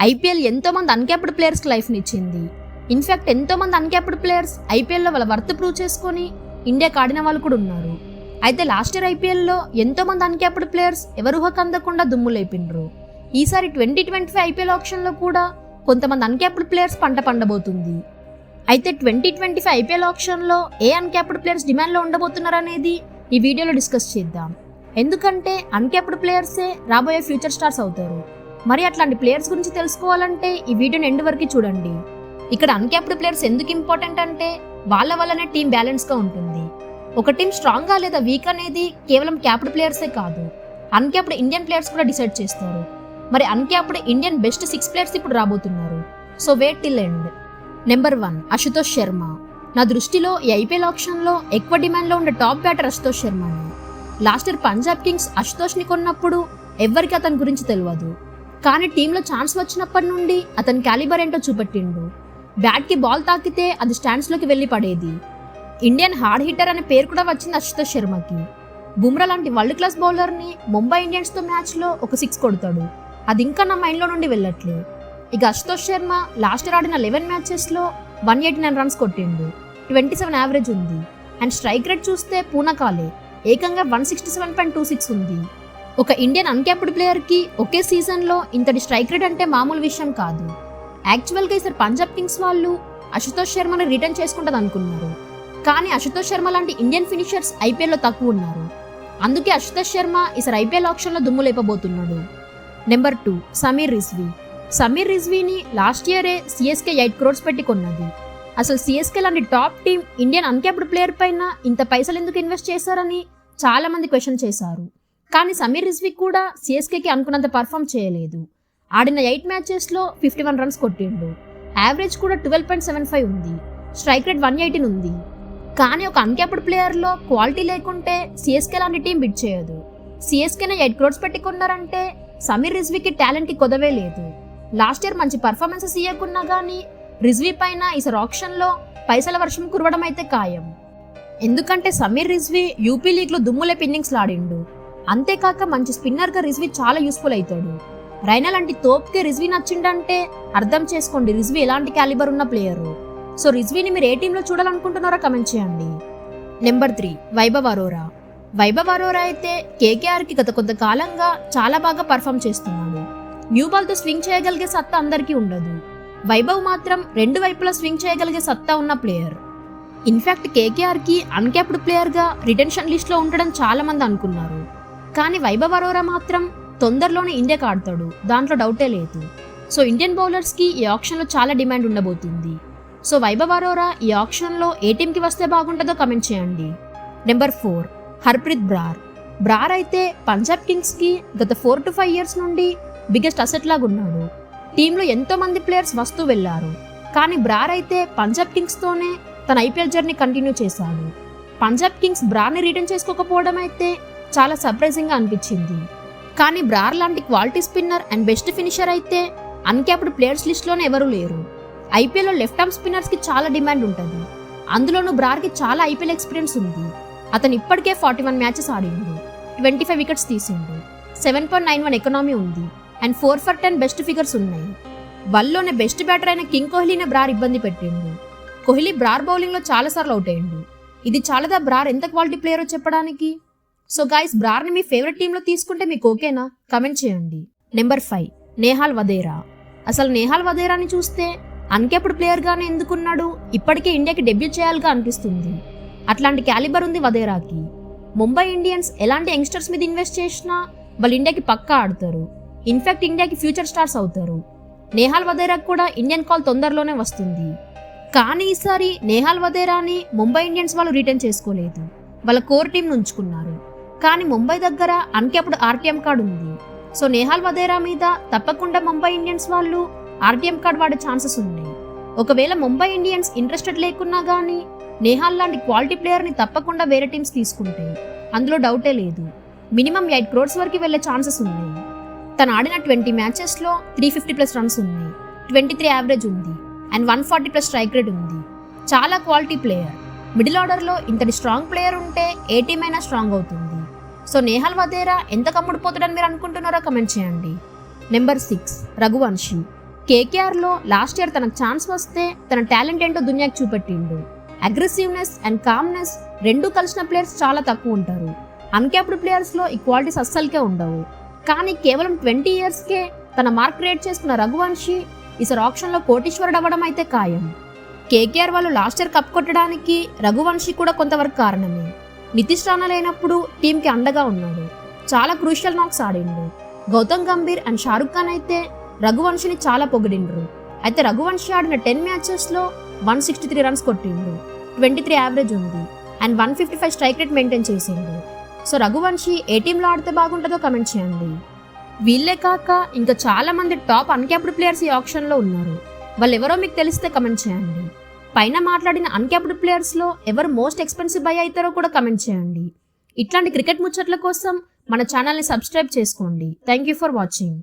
IPL ఎంతోమంది uncapped ప్లేయర్స్కి లైఫ్ని ఇచ్చింది. ఇన్ఫ్యాక్ట్ ఎంతోమంది అన్క్యాప్డ్ ప్లేయర్స్ ఐపీఎల్లో వాళ్ళ వర్త్ ప్రూవ్ చేసుకొని ఇండియాకి ఆడిన వాళ్ళు కూడా ఉన్నారు. అయితే లాస్ట్ ఇయర్ ఐపీఎల్లో ఎంతోమంది అన్క్యాప్డ్ ప్లేయర్స్ ఎవరు ఊహకు అందకుండా దుమ్ము లేపిండ్రు. ఈసారి 2025 ఐపీఎల్ ఆప్షన్లో కూడా కొంతమంది అన్క్యాప్డ్ ప్లేయర్స్ పంట పండబోతుంది. అయితే 2025 ఐపీఎల్ ఆప్షన్లో ఏ అన్క్యాప్డ్ ప్లేయర్స్ డిమాండ్లో ఉండబోతున్నారు అనేది ఈ వీడియోలో డిస్కస్ చేద్దాం. ఎందుకంటే అన్క్యాప్డ్ ప్లేయర్సే రాబోయే ఫ్యూచర్ స్టార్స్ అవుతారు. మరి అట్లాంటి ప్లేయర్స్ గురించి తెలుసుకోవాలంటే ఈ వీడియోని ఎండ్ వరకు చూడండి. ఇక్కడ అన్క్యాప్డ్ ప్లేయర్స్ ఎందుకు ఇంపార్టెంట్ అంటే వాళ్ళ వల్లనే టీం బ్యాలెన్స్గా ఉంటుంది. ఒక టీం స్ట్రాంగ్గా లేదా వీక్ అనేది కేవలం క్యాప్డ్ ప్లేయర్సే కాదు, అన్క్యాప్డ్ ఇండియన్ ప్లేయర్స్ కూడా డిసైడ్ చేస్తారు. మరి అన్క్యాప్డ్ ఇండియన్ బెస్ట్ 6 ప్లేయర్స్ ఇప్పుడు రాబోతున్నారు. So wait till end. Number 1 Ashutosh Sharma. నా దృష్టిలో ఈ ఐపీఎల్ ఆప్షన్లో ఎక్కువ డిమాండ్లో ఉండే టాప్ బ్యాటర్ అశుతోష్ శర్మని. లాస్ట్ ఇయర్ పంజాబ్ కింగ్స్ అశుతోష్ని కొన్నప్పుడు ఎవ్వరికి అతని గురించి తెలియదు. కానీ టీంలో ఛాన్స్ వచ్చినప్పటి నుండి అతని క్యాలిబర్ ఏంటో చూపెట్టిండు. బ్యాట్కి బాల్ తాకితే అది స్టాండ్స్లోకి వెళ్ళి పడేది. ఇండియన్ హార్డ్ హిట్టర్ అనే పేరు కూడా వచ్చింది అశుతోష్ శర్మకి. బుమ్రా లాంటి వరల్డ్ క్లాస్ బౌలర్ని ముంబై ఇండియన్స్తో మ్యాచ్లో ఒక 6 కొడతాడు. అది ఇంకా నా మైండ్లో నుండి వెళ్ళట్లే. ఇక అశుతోష్ శర్మ లాస్ట్ ఇయర్ ఆడిన 11 మ్యాచెస్లో 189 రన్స్ కొట్టిండు, 27 యావరేజ్ ఉంది. అండ్ స్ట్రైక్ రేట్ చూస్తే పూనకాలే, ఏకంగా 167.26 ఉంది. ఒక ఇండియన్ అన్క్యాప్డ్ ప్లేయర్కి ఒకే సీజన్లో ఇంతటి స్ట్రైక్ రేట్ అంటే మామూలు విషయం కాదు. యాక్చువల్గా ఈసారి పంజాబ్ కింగ్స్ వాళ్ళు అశుతోష్ శర్మని రిటర్న్ చేసుకుంటుంది అనుకున్నారు. కానీ అశుతోష్ శర్మ లాంటి ఇండియన్ ఫినిషర్స్ ఐపీఎల్లో తక్కువ ఉన్నారు. అందుకే అశుతోష్ శర్మ ఈసారి ఐపీఎల్ ఆప్షన్లో దుమ్ము లేపబోతున్నాడు. నెంబర్ 2 సమీర్ రిజ్వీ. సమీర్ రిజ్వీని లాస్ట్ ఇయరే సిఎస్కే 8 crores పెట్టి కొన్నది. అసలు సిఎస్కే లాంటి top team Indian uncapped player పైన ఇంత పైసలు ఎందుకు ఇన్వెస్ట్ చేశారని చాలా మంది క్వశ్చన్ చేశారు. కానీ సమీర్ రిజ్వీ కూడా సిఎస్కేకి అనుకున్నంత పర్ఫామ్ చేయలేదు. ఆడిన 8 మ్యాచెస్లో 51 రన్స్ కొట్టిండు, యావరేజ్ కూడా 12.75 ఉంది, స్ట్రైక్ రేట్ 118 ఉంది. కానీ ఒక అన్క్యాప్డ్ ప్లేయర్లో క్వాలిటీ లేకుంటే సిఎస్కే లాంటి టీం బిట్ చేయదు. సిఎస్కేనే 8 crores పెట్టి కొన్నారంటే సమీర్ రిజ్వీకి టాలెంట్కి కొదవే లేదు. లాస్ట్ ఇయర్ మంచి పర్ఫార్మెన్సెస్ ఇవ్వకున్నా కానీ రిజ్వీ పైన ఈసారి ఆప్షన్లో పైసల వర్షం కురవడం అయితే ఖాయం. ఎందుకంటే సమీర్ రిజ్వీ యూపీ లీగ్లో దుమ్ములేపి ఇన్నింగ్స్లు ఆడిండు. అంతేకాక మంచి స్పిన్నర్గా రిజ్వీ చాలా యూస్ఫుల్ అవుతాడు. రైనా లాంటి తోపుకే రిజ్వీ నచ్చిండంటే అర్థం చేసుకోండి రిజ్వీ ఎలాంటి క్యాలిబర్ ఉన్న ప్లేయరు. సో రిజ్వీని మీరు ఏ టీంలో చూడాలనుకుంటున్నారో కమెంట్ చేయండి. నెంబర్ 3 వైభవ్ అరోరా. వైభవ్ అరోరా అయితే కేకేఆర్కి గత కొంతకాలంగా చాలా బాగా పర్ఫామ్ చేస్తున్నాడు. న్యూ బాల్తో స్వింగ్ చేయగలిగే సత్తా అందరికీ ఉండదు. వైభవ్ మాత్రం 2 వైపులా స్వింగ్ చేయగలిగే సత్తా ఉన్న ప్లేయర్. ఇన్ఫ్యాక్ట్ కేకేఆర్కి అన్క్యాప్డ్ ప్లేయర్గా రిటెన్షన్ లిస్ట్లో ఉండడం చాలా మంది అనుకున్నారు. కానీ వైభవ్ అరోరా మాత్రం తొందరలోనే ఇండియాకి ఆడతాడు, దాంట్లో డౌటే లేదు. సో ఇండియన్ బౌలర్స్కి ఈ ఆప్షన్లో చాలా డిమాండ్ ఉండబోతుంది. సో వైభవ్ అరోరా ఈ ఆప్షన్లో ఏ టీంకి వస్తే బాగుంటుందో కమెంట్ చేయండి. నెంబర్ 4 హర్ప్రీత్ బ్రార్. బ్రార్ అయితే పంజాబ్ కింగ్స్కి గత 4 to 5 years నుండి బిగ్గెస్ట్ అసెట్ లాగా ఉన్నాడు. టీంలో ఎంతో మంది ప్లేయర్స్ వస్తూ వెళ్లారు. కానీ బ్రార్ అయితే పంజాబ్ కింగ్స్తోనే తన ఐపీఎల్ జర్నీ కంటిన్యూ చేశాడు. పంజాబ్ కింగ్స్ బ్రార్ని రిటర్న్ చేసుకోకపోవడం అయితే చాలా సర్ప్రైజింగ్గా అనిపించింది. కానీ బ్రార్ లాంటి quality spinner and best finisher అయితే అన్క్యాప్డ్ ప్లేయర్స్ లిస్ట్లోనే ఎవరూ లేరు. ఐపీఎల్లో లెఫ్ట్ ఆర్మ్ స్పిన్నర్స్కి చాలా డిమాండ్ ఉంటుంది. అందులోనూ బ్రార్కి చాలా ఐపీఎల్ ఎక్స్పీరియన్స్ ఉంది. అతను ఇప్పటికే 41 మ్యాచెస్ ఆడిండు, 25 వికెట్స్ తీసిండు, 7.91 ఎకనామీ ఉంది అండ్ 4 for 10 బెస్ట్ ఫిగర్స్ ఉన్నాయి. వన్లోనే బెస్ట్ బ్యాటర్ అయిన కింగ్ కోహ్లీనే బ్రార్ ఇబ్బంది పెట్టిండు. కోహ్లీ బ్రార్ బౌలింగ్లో చాలాసార్లు అవుట్ అయ్యిండు. ఇది చాలాదా బ్రార్ ఎంత క్వాలిటీ ప్లేయరో చెప్పడానికి. సో గైస్, బ్రార్ని మీ ఫేవరెట్ టీంలో తీసుకుంటే మీకు ఓకేనా? కమెంట్ చేయండి. నెంబర్ 5 నేహాల్ వదేరా. అసలు నేహాల్ వదేరాని చూస్తే అన్క్యాప్డ్ ప్లేయర్గానే ఎందుకున్నాడు, ఇప్పటికే ఇండియాకి డెబ్యూ చేయాలిగా అనిపిస్తుంది. అట్లాంటి క్యాలిబర్ ఉంది వదేరాకి. ముంబై ఇండియన్స్ ఎలాంటి యంగ్స్టర్స్ మీద ఇన్వెస్ట్ చేసినా వాళ్ళు ఇండియాకి పక్కా ఆడతారు. ఇన్ఫ్యాక్ట్ ఇండియాకి ఫ్యూచర్ స్టార్స్ అవుతారు. నేహాల్ వదేరాకి కూడా ఇండియన్ కాల్ తొందరలోనే వస్తుంది. కానీ ఈసారి నేహాల్ వదేరాని ముంబై ఇండియన్స్ వాళ్ళు రిటర్న్ చేసుకోలేదు, వాళ్ళ కోర్ టీంను ఉంచుకున్నారు. కానీ ముంబై దగ్గర అన్క్యాప్డ్ ఆర్టీఎం కార్డు ఉంది. సో నేహాల్ వదేరా మీద తప్పకుండా ముంబై ఇండియన్స్ వాళ్ళు ఆర్టీఎం కార్డు వాడే ఛాన్సెస్ ఉన్నాయి. ఒకవేళ ముంబై ఇండియన్స్ ఇంట్రెస్టెడ్ లేకున్నా కానీ నేహాల్ లాంటి క్వాలిటీ ప్లేయర్ని తప్పకుండా వేరే టీమ్స్ తీసుకుంటాయి, అందులో డౌటే లేదు. మినిమం 8 crores వరకు వెళ్లే ఛాన్సెస్ ఉన్నాయి. తను ఆడిన 20 మ్యాచెస్లో 350+ రన్స్ ఉన్నాయి, 23 యావరేజ్ ఉంది అండ్ 140+ స్ట్రైక్ రేట్ ఉంది. చాలా క్వాలిటీ ప్లేయర్. మిడిల్ ఆర్డర్లో ఇంతటి స్ట్రాంగ్ ప్లేయర్ ఉంటే ఏ టీం అయినా స్ట్రాంగ్ అవుతుంది. సో నేహాల్ వదేరా ఎంత కమ్ముడిపోతాడని మీరు అనుకుంటున్నారో కమెంట్ చేయండి. నెంబర్ 6 రఘువంశీ. కేకేఆర్లో లాస్ట్ ఇయర్ తనకు ఛాన్స్ వస్తే తన టాలెంట్ ఏంటో దునియాకి చూపెట్టిండు. అగ్రెసివ్నెస్ అండ్ కామ్నెస్ రెండూ కలిసిన ప్లేయర్స్ చాలా తక్కువ ఉంటారు. అన్క్యాప్డ్ ప్లేయర్స్లో ఈ క్వాలిటీస్ అస్సలకే ఉండవు. కానీ కేవలం 20 ఇయర్స్కే తన మార్క్ క్రియేట్ చేసుకున్న రఘువంశీ ఈసారి ఆప్షన్లో కోటీశ్వరుడు అవ్వడం అయితే ఖాయం. కేకేఆర్ వాళ్ళు లాస్ట్ ఇయర్ కప్ కొట్టడానికి రఘువంశీ కూడా కొంతవరకు కారణమే. నితీష్ రాణా లేనప్పుడు టీంకి అండగా ఉన్నాడు. చాలా క్రూషియల్ నాక్స్ ఆడిండు. గౌతమ్ గంభీర్ అండ్ షారుఖ్ ఖాన్ అయితే రఘువంశీని చాలా పొగిడిండ్రు. అయితే రఘువంశీ ఆడిన 10 మ్యాచెస్లో 163 రన్స్ కొట్టిండు, 23 యావరేజ్ ఉంది అండ్ 155 స్ట్రైక్ రేట్ మెయింటైన్ చేసిండు. సో రఘువంశీ ఏ టీంలో ఆడితే బాగుంటుందో కమెంట్ చేయండి. వీళ్ళే కాక ఇంకా చాలా మంది టాప్ అన్క్యాప్డ్ ప్లేయర్స్ ఈ ఆప్షన్లో ఉన్నారు. వాళ్ళు ఎవరో మీకు తెలిస్తే కమెంట్ చేయండి. పైన మాట్లాడిన అన్క్యాప్డ్ ప్లేయర్స్లో ఎవరు మోస్ట్ ఎక్స్పెన్సివ్ బై అవుతారో కూడా కమెంట్ చేయండి. ఇట్లాంటి క్రికెట్ ముచ్చట్ల కోసం మన ఛానల్ని సబ్స్క్రైబ్ చేసుకోండి. Thank you for watching.